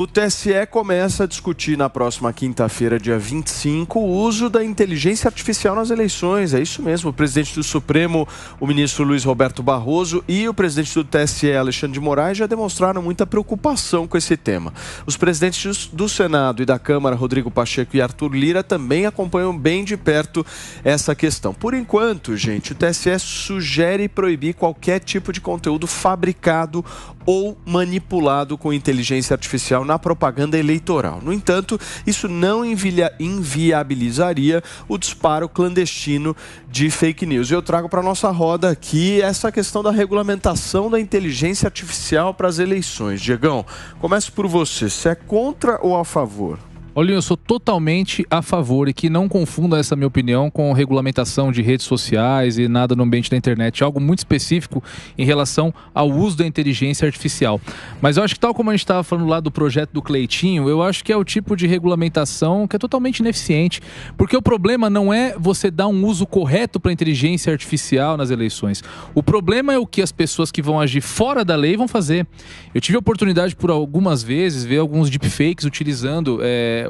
O TSE começa a discutir na próxima quinta-feira, dia 25, o uso da inteligência artificial nas eleições. É isso mesmo. O presidente do Supremo, o ministro Luiz Roberto Barroso, e o presidente do TSE, Alexandre de Moraes, já demonstraram muita preocupação com esse tema. Os presidentes do Senado e da Câmara, Rodrigo Pacheco e Arthur Lira, também acompanham bem de perto essa questão. Por enquanto, gente, o TSE sugere proibir qualquer tipo de conteúdo fabricado ou manipulado com inteligência artificial na propaganda eleitoral. No entanto, isso não inviabilizaria o disparo clandestino de fake news. Eu trago para a nossa roda aqui essa questão da regulamentação da inteligência artificial para as eleições. Diegão, começo por você. Você é contra ou a favor? Olha, eu sou totalmente a favor e que não confunda essa minha opinião com regulamentação de redes sociais e nada no ambiente da internet. Algo muito específico em relação ao uso da inteligência artificial. Mas eu acho que, tal como a gente estava falando lá do projeto do Cleitinho, eu acho que é o tipo de regulamentação que é totalmente ineficiente. Porque o problema não é você dar um uso correto para a inteligência artificial nas eleições. O problema é o que as pessoas que vão agir fora da lei vão fazer. Eu tive a oportunidade por algumas vezes ver alguns deepfakes utilizando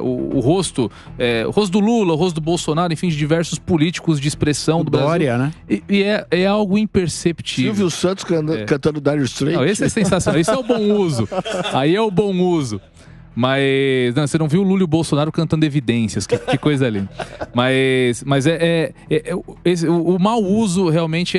o rosto do Lula, o rosto do Bolsonaro, enfim, de diversos políticos de expressão do Dória, Brasil. Né? E é algo imperceptível. Silvio Santos cantando Dire Straits. Não, esse é sensacional, esse é o bom uso. Aí é o bom uso. Mas não, você não viu o Lula e o Bolsonaro cantando Evidências, que coisa linda. Mas o mau uso realmente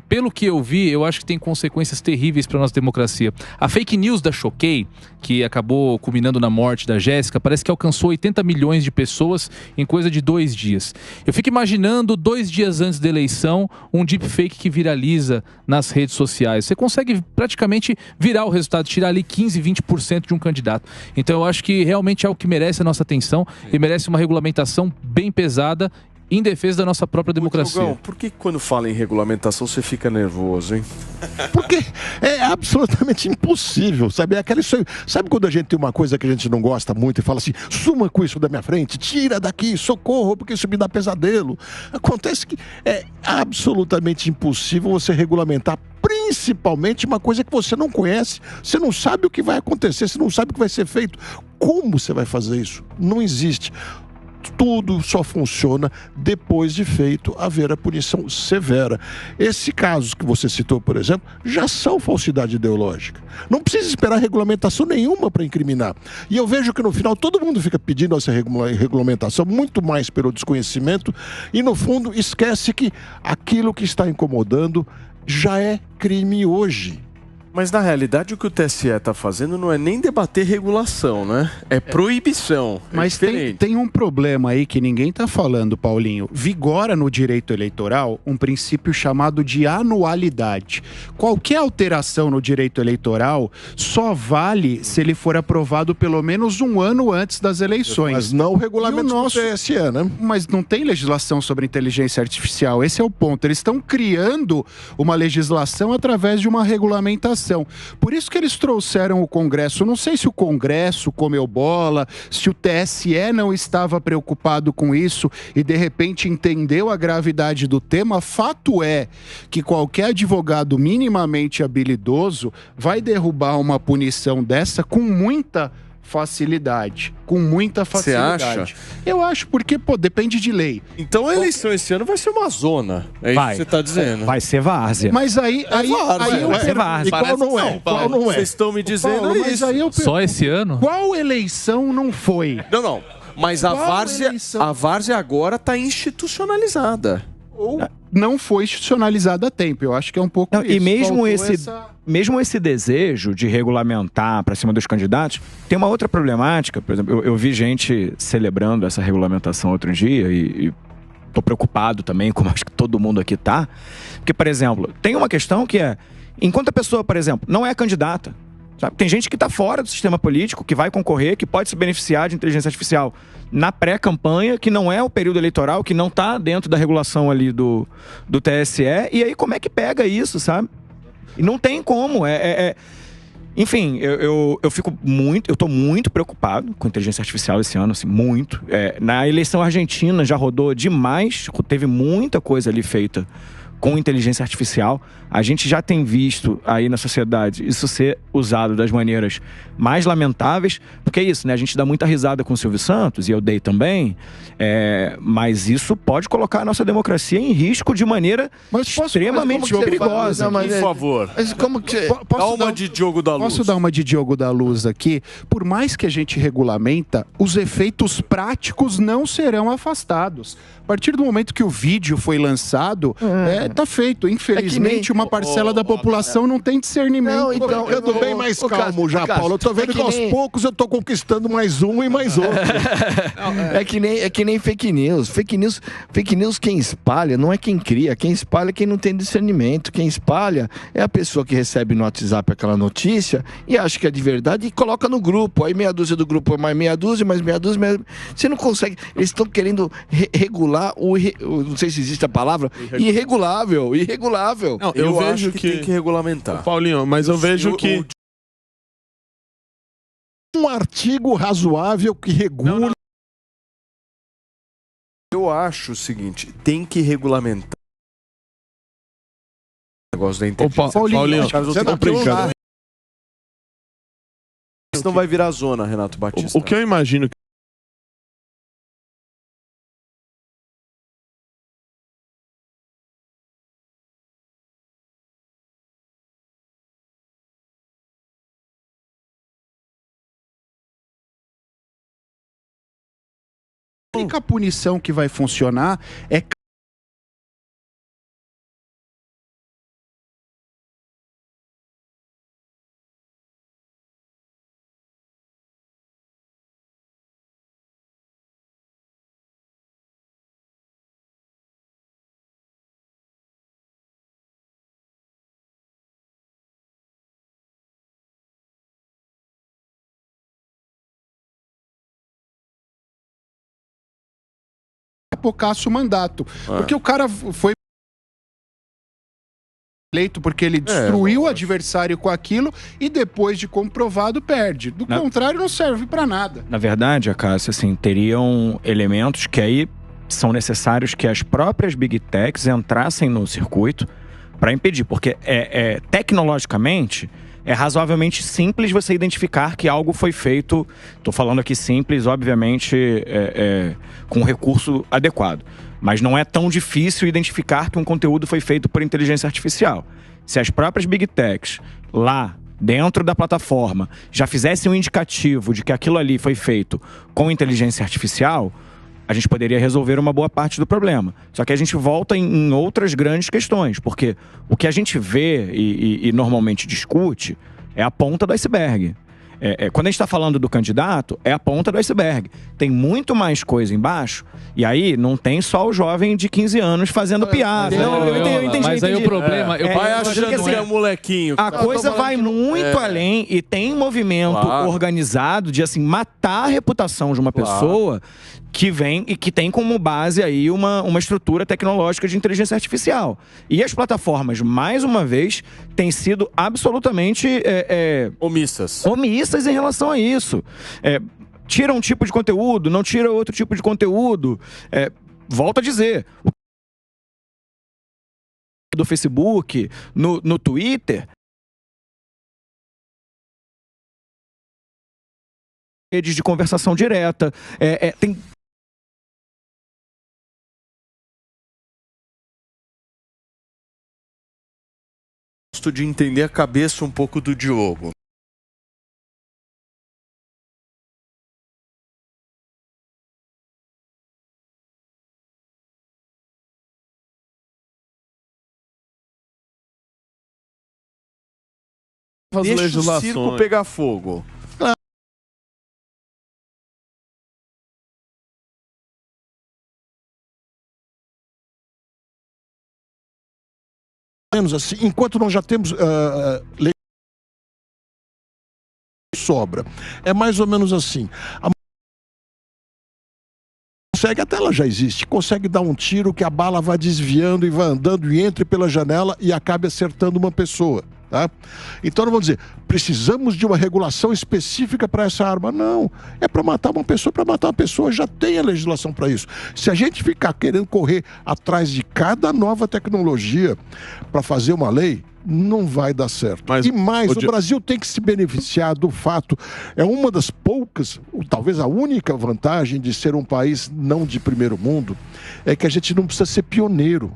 pelo que eu vi, eu acho que tem consequências terríveis para nossa democracia. A fake news da Choquei, que acabou culminando na morte da Jéssica, parece que alcançou 80 milhões de pessoas em coisa de 2 dias. Eu fico imaginando 2 dias antes da eleição, um deepfake que viraliza nas redes sociais. Você consegue praticamente virar o resultado, tirar ali 15, 20% de um candidato. Então eu acho que realmente é o que merece a nossa atenção e merece uma regulamentação bem pesada em defesa da nossa própria democracia. Diogão, por que quando fala em regulamentação você fica nervoso, hein? Porque é absolutamente impossível, sabe? Sabe quando a gente tem uma coisa que a gente não gosta muito e fala assim, suma com isso da minha frente, tira daqui, socorro, porque isso me dá pesadelo. Acontece que é absolutamente impossível você regulamentar principalmente uma coisa que você não conhece, você não sabe o que vai acontecer, você não sabe o que vai ser feito. Como você vai fazer isso? Não existe. Tudo só funciona depois de feito haver a punição severa. Esses casos que você citou, por exemplo, já são falsidade ideológica. Não precisa esperar regulamentação nenhuma para incriminar. E eu vejo que no final todo mundo fica pedindo essa regulamentação, muito mais pelo desconhecimento, e no fundo esquece que aquilo que está incomodando já é crime hoje. Mas na realidade o que o TSE está fazendo não é nem debater regulação, né? É proibição. Mas tem um problema aí que ninguém está falando, Paulinho. Vigora no direito eleitoral um princípio chamado de anualidade. Qualquer alteração no direito eleitoral só vale se ele for aprovado pelo menos 1 ano antes das eleições. Mas não o regulamento do TSE, né? Mas não tem legislação sobre inteligência artificial. Esse é o ponto. Eles estão criando uma legislação através de uma regulamentação. Por isso que eles trouxeram o Congresso. Não sei se o Congresso comeu bola, se o TSE não estava preocupado com isso e de repente entendeu a gravidade do tema. Fato é que qualquer advogado minimamente habilidoso vai derrubar uma punição dessa com muita facilidade. Você acha? Eu acho, porque, depende de lei. Então a eleição esse ano vai ser uma zona. É isso que você está dizendo. Vai ser várzea. Mas aí vai ser várzea. E qual não é? Qual não é? Vocês estão me dizendo Paulo, mas isso. aí eu Só esse ano? Qual eleição não foi? Não. Mas a várzea agora está institucionalizada. Ou não foi institucionalizada a tempo. Eu acho que é um pouco isso. E mesmo esse desejo de regulamentar para cima dos candidatos, tem uma outra problemática. Por exemplo, eu vi gente celebrando essa regulamentação outro dia e tô preocupado também, como acho que todo mundo aqui tá. Porque, por exemplo, tem uma questão que é, enquanto a pessoa, por exemplo, não é candidata, sabe? Tem gente que está fora do sistema político, que vai concorrer, que pode se beneficiar de inteligência artificial na pré-campanha, que não é o período eleitoral, que não está dentro da regulação ali do TSE. E aí como é que pega isso, sabe? E não tem como. Enfim, eu tô muito preocupado com a inteligência artificial esse ano, assim, muito. Na eleição argentina já rodou demais, teve muita coisa ali feita com inteligência artificial. A gente já tem visto aí na sociedade isso ser usado das maneiras mais lamentáveis, porque é isso, né? A gente dá muita risada com o Silvio Santos, e eu dei também, mas isso pode colocar a nossa democracia em risco de maneira extremamente perigosa. Por favor. Mas como que Dá uma de Diogo da Luz. Posso dar uma de Diogo da Luz aqui? Por mais que a gente regulamenta, os efeitos práticos não serão afastados. A partir do momento que o vídeo foi lançado, tá feito. Infelizmente, uma parcela da população não tem discernimento. Não, então, eu tô bem mais calmo já, Paulo. Eu tô vendo que aos poucos eu tô conquistando mais um e mais outro. É que nem fake news. Fake news quem espalha não é quem cria. Quem espalha é quem não tem discernimento. Quem espalha é a pessoa que recebe no WhatsApp aquela notícia e acha que é de verdade e coloca no grupo. Aí meia dúzia do grupo, mais meia dúzia, mais meia dúzia. Você não consegue. Eles estão querendo regular não sei se existe a palavra, irregulável. Não, eu vejo acho que tem que regulamentar. Paulinho, mas eu vejo que... Um artigo razoável que regule... Eu acho o seguinte, tem que regulamentar o negócio da inteligência. Paulinho, Os caras vão você ter tá que controlar. brincando. Senão vai virar zona, Renato Batista. o que eu imagino... A única punição que vai funcionar é revocasse o mandato. Porque o cara foi eleito porque ele destruiu o adversário com aquilo e depois de comprovado perde. Do contrário, não serve para nada. Na verdade, Acácio, assim, teriam elementos que aí são necessários que as próprias Big Techs entrassem no circuito para impedir, porque tecnologicamente é razoavelmente simples você identificar que algo foi feito, estou falando aqui simples, obviamente, com recurso adequado. Mas não é tão difícil identificar que um conteúdo foi feito por inteligência artificial. Se as próprias Big Techs, lá dentro da plataforma, já fizessem um indicativo de que aquilo ali foi feito com inteligência artificial, a gente poderia resolver uma boa parte do problema. Só que a gente volta em outras grandes questões, porque o que a gente vê e normalmente discute é a ponta do iceberg. Quando a gente está falando do candidato, é a ponta do iceberg. Tem muito mais coisa embaixo, e aí não tem só o jovem de 15 anos fazendo piada. Eu entendi. Mas aí o problema... vai achando que é molequinho. A coisa vai muito além e tem movimento organizado de, assim, matar a reputação de uma pessoa que vem e que tem como base aí uma estrutura tecnológica de inteligência artificial. E as plataformas, mais uma vez, têm sido absolutamente omissas em relação a isso. Tira um tipo de conteúdo, não tira outro tipo de conteúdo. Volto a dizer, do Facebook, no Twitter, redes de conversação direta, tem... Gosto de entender a cabeça um pouco do Diogo. Deixa o circo pegar fogo. Menos assim, enquanto nós já temos lei sobra. É mais ou menos assim. A tela já existe, consegue dar um tiro que a bala vai desviando e vai andando e entre pela janela e acabe acertando uma pessoa. Tá? Então não vamos dizer, precisamos de uma regulação específica para essa arma. Não, é para matar uma pessoa, já tem a legislação para isso. Se a gente ficar querendo correr atrás de cada nova tecnologia para fazer uma lei, não vai dar certo. E mais, o Brasil tem que se beneficiar do fato, é uma das poucas, talvez a única vantagem de ser um país não de primeiro mundo, é que a gente não precisa ser pioneiro.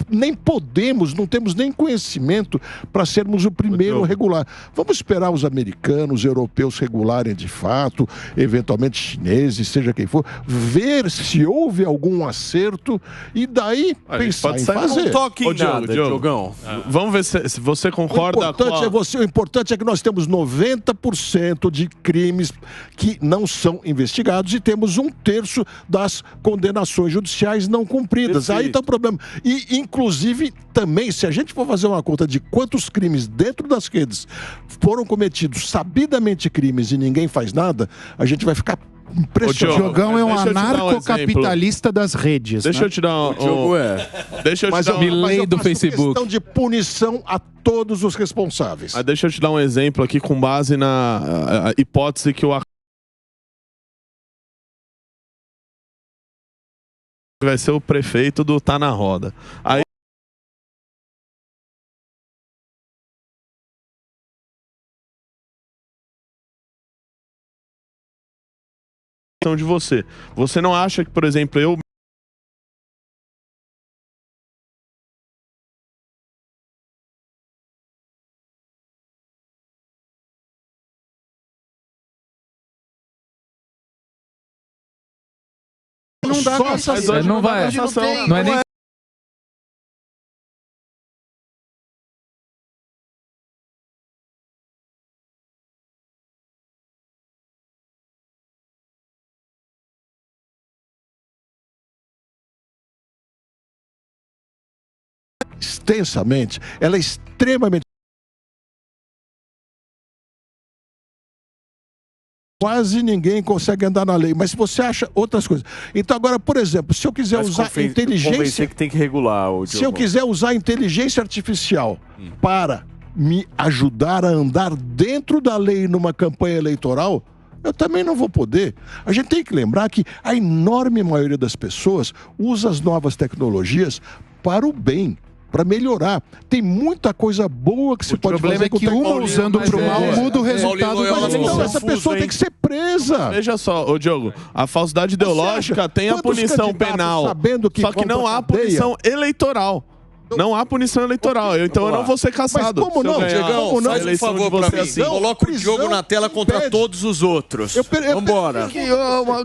Nem podemos, não temos nem conhecimento para sermos o primeiro a regular. Vamos esperar os americanos, europeus regularem de fato, eventualmente chineses, seja quem for, ver se houve algum acerto e daí pensar em fazer. Não toque em nada, Diogão. Vamos ver se você concorda com o importante é que nós temos 90% de crimes que não são investigados e temos 1/3 das condenações judiciais não cumpridas. Perfeito. Aí está o problema. E, inclusive, também, se a gente for fazer uma conta de quantos crimes dentro das redes foram cometidos, sabidamente crimes, e ninguém faz nada, a gente vai ficar impressionado. O Diogão é um anarcocapitalista das redes. Deixa eu te dar Deixa eu te dar lei do Facebook. Questão de punição a todos os responsáveis. Deixa eu te dar um exemplo aqui com base na hipótese que o vai ser o prefeito do Tá na Roda. Aí de você. Você não acha que, por exemplo, eu não dá cassação. Não vai. Não é nem extensamente, ela é extremamente. Quase ninguém consegue andar na lei, mas se você acha outras coisas. Então agora, por exemplo, se eu quiser usar inteligência, que tem que regular o se eu quiser usar inteligência artificial para me ajudar a andar dentro da lei numa campanha eleitoral, eu também não vou poder. A gente tem que lembrar que a enorme maioria das pessoas usa as novas tecnologias para o bem, para melhorar. Tem muita coisa boa que se pode fazer. O problema é que uma usando para o mal muda o resultado. Mas então essa pessoa tem que ser presa. Veja só, ô Diogo, a falsidade ideológica tem a punição penal, só que não há punição eleitoral. Não há punição eleitoral, então eu não vou ser caçado. Mas como não? Diegão, faz um favor pra mim. Coloca o Diogo na tela contra todos os outros. Vambora.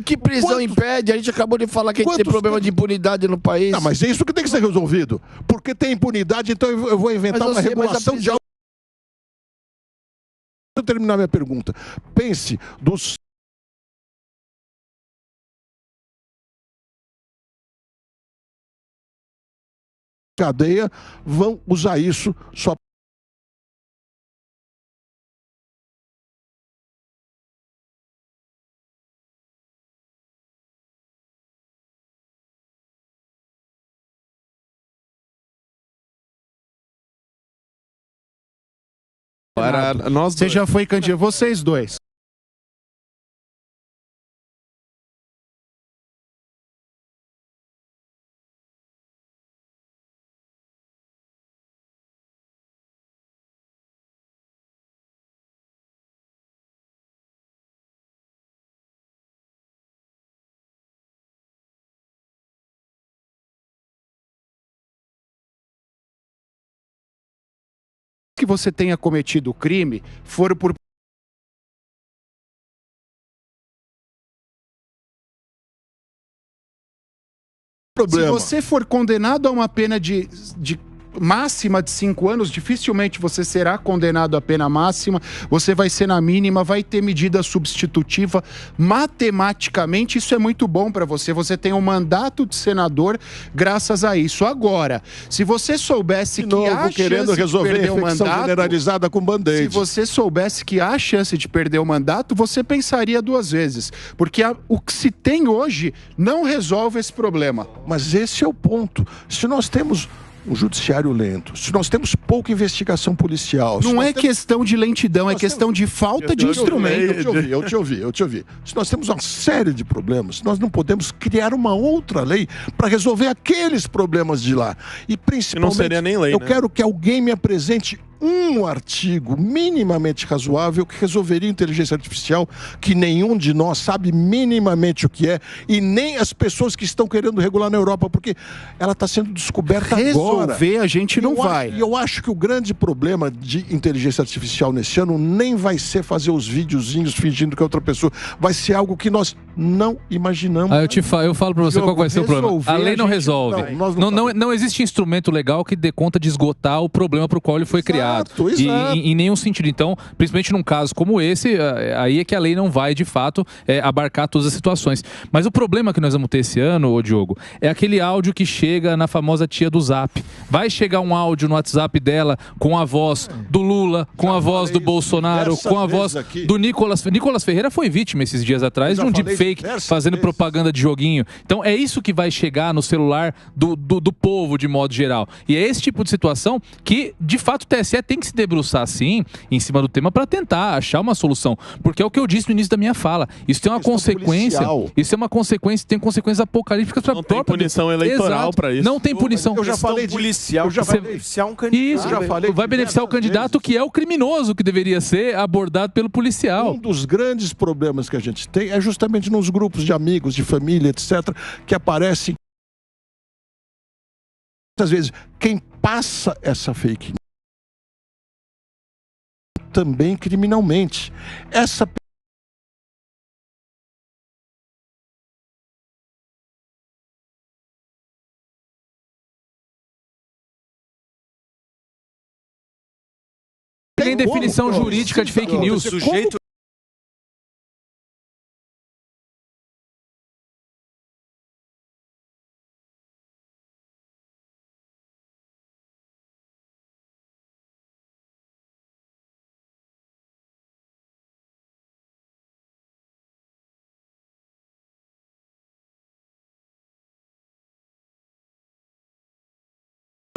Que prisão impede? A gente acabou de falar que a gente tem problema de impunidade no país. Não, mas é isso que tem que ser resolvido. Porque tem impunidade, então eu vou inventar uma regulação de algo. Deixa eu terminar minha pergunta. Pense dos cadeia vão usar isso só para nós. Você já foi candidato, vocês dois. Que você tenha cometido o crime for por problema. Se você for condenado a uma pena de máxima de 5 anos, dificilmente você será condenado à pena máxima, você vai ser na mínima, vai ter medida substitutiva. Matematicamente, isso é muito bom para você. Você tem um mandato de senador graças a isso. Agora, se você soubesse que há querendo resolver a infecção generalizada com band-aid. Se você soubesse que há chance de perder o mandato, você pensaria 2 vezes. Porque o que se tem hoje não resolve esse problema. Mas esse é o ponto. Se nós temos um judiciário lento, se nós temos pouca investigação policial... Não é questão de lentidão, é questão de falta de instrumento. Eu te ouvi. Se nós temos uma série de problemas, nós não podemos criar uma outra lei para resolver aqueles problemas de lá. E principalmente, não seria nem lei, eu né? quero que alguém me apresente um artigo minimamente razoável que resolveria inteligência artificial, que nenhum de nós sabe minimamente o que é, e nem as pessoas que estão querendo regular na Europa, porque ela está sendo descoberta agora. Resolver a gente não vai. E eu acho que o grande problema de inteligência artificial nesse ano nem vai ser fazer os videozinhos fingindo que é outra pessoa, vai ser algo que nós não imaginamos. Eu falo para você qual vai ser o problema. A lei não resolve. Não existe instrumento legal que dê conta de esgotar o problema para o qual ele foi criado. Exato. Em nenhum sentido. Então, principalmente num caso como esse, aí é que a lei não vai, de fato, abarcar todas as situações. Mas o problema que nós vamos ter esse ano, ô Diogo, é aquele áudio que chega na famosa tia do Zap. Vai chegar um áudio no WhatsApp dela com a voz do Lula, com a voz do Bolsonaro, com a voz do Nicolas. Nicolas Ferreira foi vítima esses dias atrás de um deepfake fazendo propaganda de joguinho. Então, é isso que vai chegar no celular do povo, de modo geral. E é esse tipo de situação que, de fato, o TSE tem que se debruçar, sim, em cima do tema para tentar achar uma solução. Porque é o que eu disse no início da minha fala. Isso tem uma consequência. Isso é uma consequência, tem consequências apocalípticas para a própria... Não tem punição eleitoral para isso. Não tem punição. Eu já falei de policial, já vai beneficiar um candidato. Isso, vai beneficiar o candidato que é o criminoso, que deveria ser abordado pelo policial. Um dos grandes problemas que a gente tem é justamente nos grupos de amigos, de família, etc., que aparecem muitas vezes quem passa essa fake news também criminalmente. Essa tem definição jurídica de fake news. Sujeito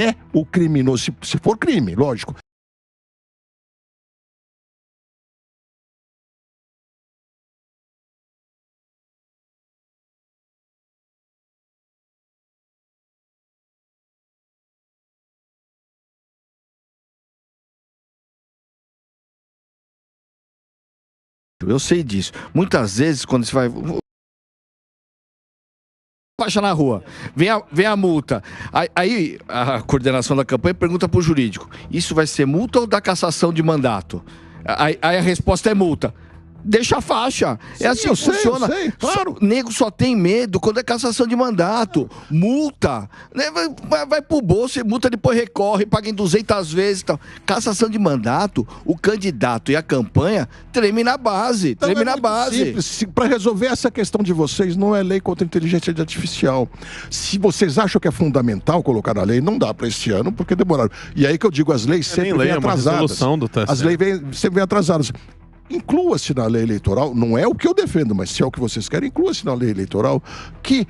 é o criminoso, se for crime, lógico. Eu sei disso. Muitas vezes, quando você vai... Faixa na rua, vem a multa. Aí a coordenação da campanha pergunta para o jurídico: isso vai ser multa ou da cassação de mandato? Aí a resposta é multa. Deixa a faixa. Sim, é assim que funciona. Eu sei, claro. Nego só tem medo quando é cassação de mandato. Multa. Né? Vai pro bolso, multa, depois recorre, paga em 200 vezes e tal. Cassação de mandato, o candidato e a campanha treme na base. Então, treme na base. Para resolver essa questão de vocês, não é lei contra a inteligência artificial. Se vocês acham que é fundamental colocar na lei, não dá para esse ano, porque demoraram. E aí que eu digo, as leis sempre vêm atrasadas. As leis sempre vêm atrasadas. Inclua-se na lei eleitoral, não é o que eu defendo, mas se é o que vocês querem, inclua-se na lei eleitoral que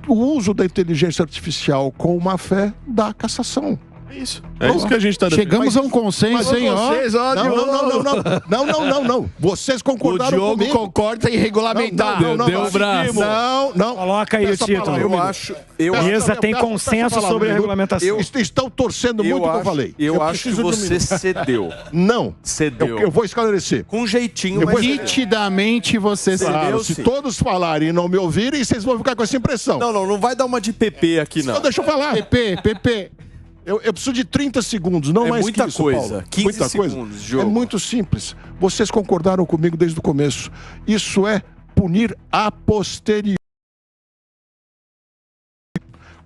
o uso da inteligência artificial com má fé dá cassação. É isso. É isso que a gente está defendendo. Chegamos a um consenso, hein? Não. Vocês concordaram comigo. O Diogo comigo. concorda em regulamentar. Deu o braço. Não. Coloca aí o título. Mesa tem consenso sobre a regulamentação. Estão torcendo muito o que eu falei. Eu acho que você cedeu. Não. Cedeu. Eu vou esclarecer. Com jeitinho, mas Nitidamente você Claro, se todos falarem e não me ouvirem, vocês vão ficar com essa impressão. Não vai dar uma de PP aqui, não. Então deixa eu falar. PP. Eu preciso de 30 segundos, não mais muita que isso, coisa. Paulo. 15 muita segundos, coisa. Diogo. É muito simples. Vocês concordaram comigo desde o começo. Isso é punir a posteriori.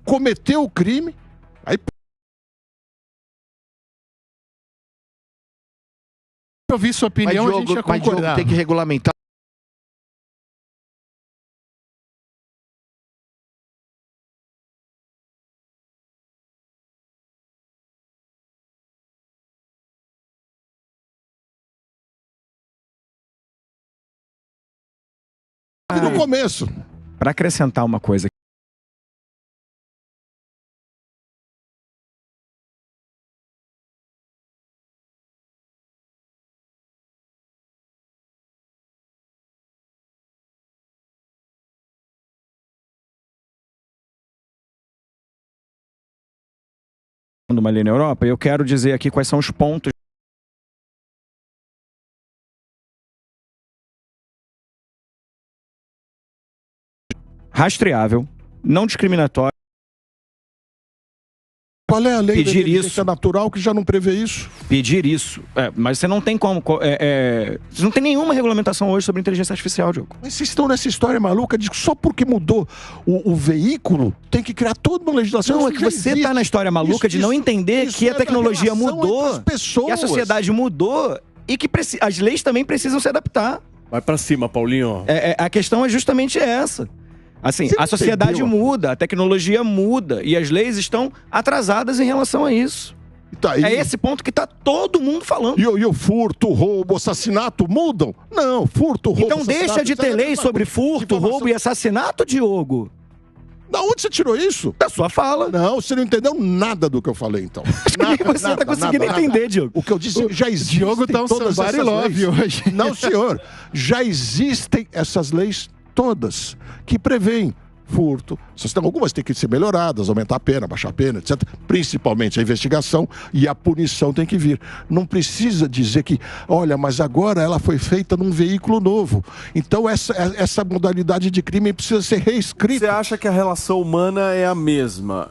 Cometeu o crime, aí eu vi sua opinião, a gente ia concordar. Tem que regulamentar. no começo. Para acrescentar uma coisa uma lei na Europa, eu quero dizer aqui quais são os pontos. Rastreável, não discriminatório. Qual é a lei Pedir da inteligência isso. natural que já não prevê isso? Pedir isso. Mas você não tem como. Você não tem nenhuma regulamentação hoje sobre inteligência artificial, Diogo. Mas vocês estão nessa história maluca de que só porque mudou o veículo tem que criar toda uma legislação. Não, é que você está na história maluca de não entender que a tecnologia mudou, que a sociedade mudou e que as leis também precisam se adaptar. Vai pra cima, Paulinho. A questão é justamente essa. Assim, a sociedade muda, a tecnologia muda e as leis estão atrasadas em relação a isso. Tá, é esse ponto que tá todo mundo falando. E o furto, roubo, assassinato mudam? Não, furto, roubo, então deixa de ter lei sobre furto, roubo e assassinato, Diogo. Da onde você tirou isso? Da sua fala. Não, você não entendeu nada do que eu falei, então. Você não tá conseguindo entender, Diogo. O que eu disse, já existem Diogo tá um todas somebody essas love leis. hoje. Não, senhor. Já existem essas leis todas que prevêem furto. Algumas têm que ser melhoradas, aumentar a pena, baixar a pena, etc. Principalmente a investigação e a punição tem que vir. Não precisa dizer que, olha, mas agora ela foi feita num veículo novo. Então essa modalidade de crime precisa ser reescrita. Você acha que a relação humana é a mesma?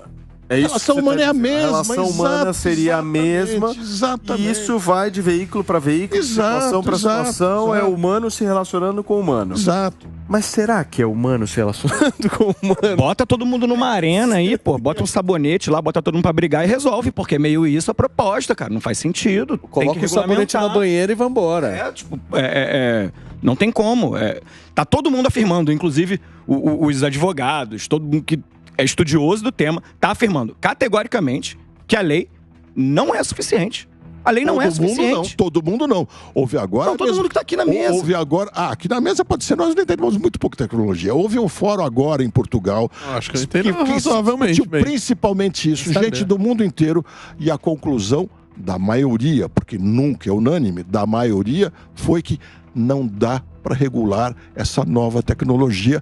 É isso a relação humana é a mesma. A relação humana seria a mesma. Exatamente. E isso vai de veículo para veículo, de situação para situação. É humano se relacionando com humano. Exato. Mas será que é humano se relacionando com humano? Bota todo mundo numa arena aí, pô. Bota um sabonete lá, bota todo mundo pra brigar e resolve. Porque é meio isso a proposta, cara. Não faz sentido. Coloca o sabonete na banheira e vambora. Não tem como. Tá todo mundo afirmando, inclusive os advogados, todo mundo que é estudioso do tema, está afirmando categoricamente que a lei não é suficiente. A lei não é suficiente. Todo mundo não. Houve agora... Não, todo mundo que está aqui na mesa. Houve agora... aqui na mesa pode ser, nós não entendemos muito pouco tecnologia. Houve um fórum agora em Portugal. Acho que eu entendo razoavelmente. Principalmente isso. Gente do mundo inteiro. E a conclusão da maioria, porque nunca é unânime, da maioria, foi que não dá para regular essa nova tecnologia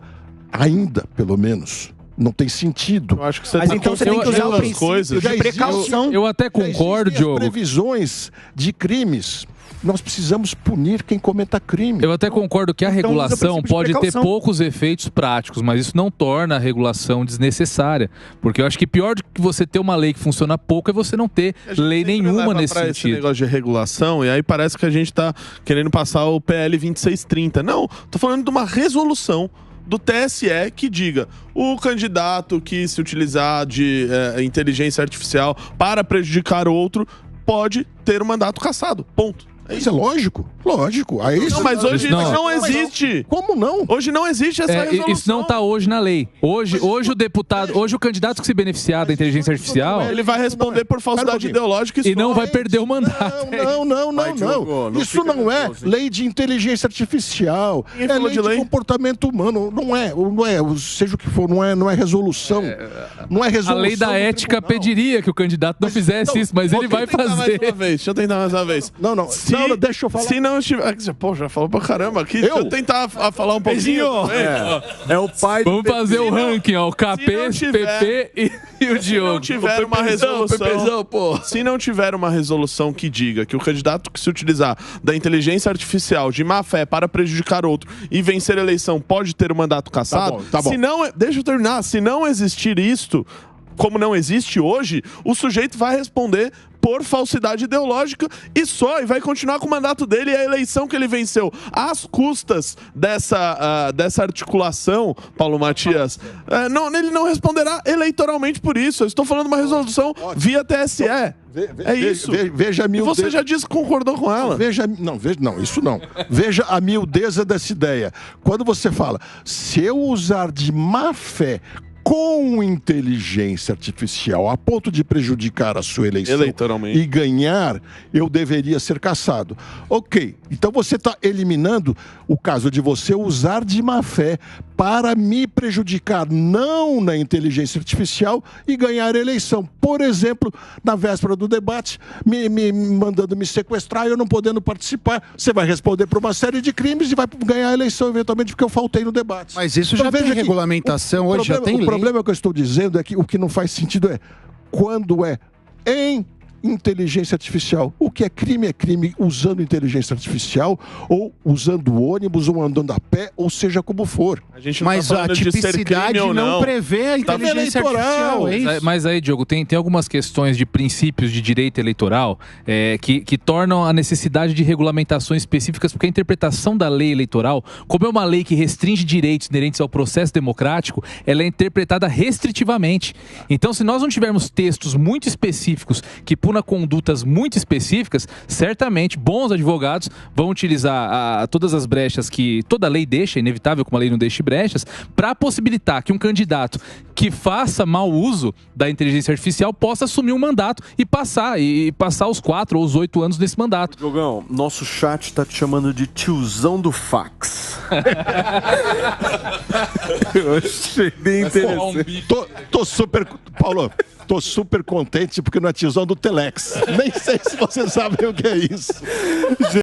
ainda, pelo menos. Não tem sentido. Eu acho que você Mas então você tem que usar o princípio de precaução. Eu até concordo, Diogo. As previsões de crimes. Nós precisamos punir quem cometa crime. Eu até concordo que a regulação pode ter poucos efeitos práticos, mas isso não torna a regulação desnecessária. Porque eu acho que pior do que você ter uma lei que funciona pouco é você não ter lei nenhuma nesse sentido. Esse negócio de regulação, e aí parece que a gente tá querendo passar o PL 2630. Não, tô falando de uma resolução do TSE que diga: o candidato que se utilizar de inteligência artificial para prejudicar outro pode ter o mandato cassado. Ponto. Isso é lógico, lógico. Aí não, mas hoje não existe. Como não? Hoje não existe essa resolução. Isso não está hoje na lei. Hoje o deputado, hoje o candidato que se beneficiar da inteligência artificial, ele vai responder por falsidade ideológica e não vai perder o mandato. Não. Isso não é lei de inteligência artificial. É lei de comportamento humano. Não é, seja o que for, não é resolução. Não é resolução. A lei da ética pediria que o candidato não fizesse isso, mas ele vai fazer. Deixa eu tentar mais uma vez. Não, deixa eu falar. Se não estiver... Pô, já falou pra caramba aqui. Deixa eu tentar falar um pouquinho. É o pai do Vamos fazer o ranking, ó. O KP, PP e o Diogo. Se não tiver uma resolução... Se não tiver uma resolução que diga que o candidato que se utilizar da inteligência artificial de má fé para prejudicar outro e vencer a eleição pode ter o mandato cassado... Tá bom. Se não... Deixa eu terminar. Se não existir isto, como não existe hoje, o sujeito vai responder por falsidade ideológica e vai continuar com o mandato dele e a eleição que ele venceu às custas dessa articulação, Paulo Matias, ele não responderá eleitoralmente por isso. Eu estou falando de uma resolução via TSE. É isso. Veja a miudeza. E você já disse que concordou com ela. Isso não. Veja a miudeza dessa ideia. Quando você fala, se eu usar de má fé com inteligência artificial a ponto de prejudicar a sua eleição e ganhar, eu deveria ser cassado. Ok, então você está eliminando o caso de você usar de má fé para me prejudicar, não na inteligência artificial, e ganhar a eleição. Por exemplo, na véspera do debate, me mandando me sequestrar e eu não podendo participar. Você vai responder por uma série de crimes e vai ganhar a eleição, eventualmente, porque eu faltei no debate. Mas isso já tem regulamentação, hoje já tem lei. O problema que eu estou dizendo é que o que não faz sentido é quando é em inteligência artificial. O que é crime usando inteligência artificial ou usando ônibus ou andando a pé, ou seja como for. A gente Mas tá a falando de ser tipicidade crime ou não prevê a inteligência artificial, é isso? Mas aí, Diogo, tem algumas questões de princípios de direito eleitoral que tornam a necessidade de regulamentações específicas, porque a interpretação da lei eleitoral, como é uma lei que restringe direitos inerentes ao processo democrático, ela é interpretada restritivamente. Então, se nós não tivermos textos muito específicos que punam condutas muito específicas, certamente bons advogados vão utilizar todas as brechas que toda lei deixa, é inevitável que uma lei não deixe brechas, para possibilitar que um candidato que faça mau uso da inteligência artificial possa assumir um mandato e passar os 4 ou os 8 anos desse mandato. Diogão, nosso chat tá te chamando de tiozão do fax. Eu achei bem interessante. Tô super... Paulo, tô super contente porque não é tiozão do Telex. Nem sei se você sabe o que é isso.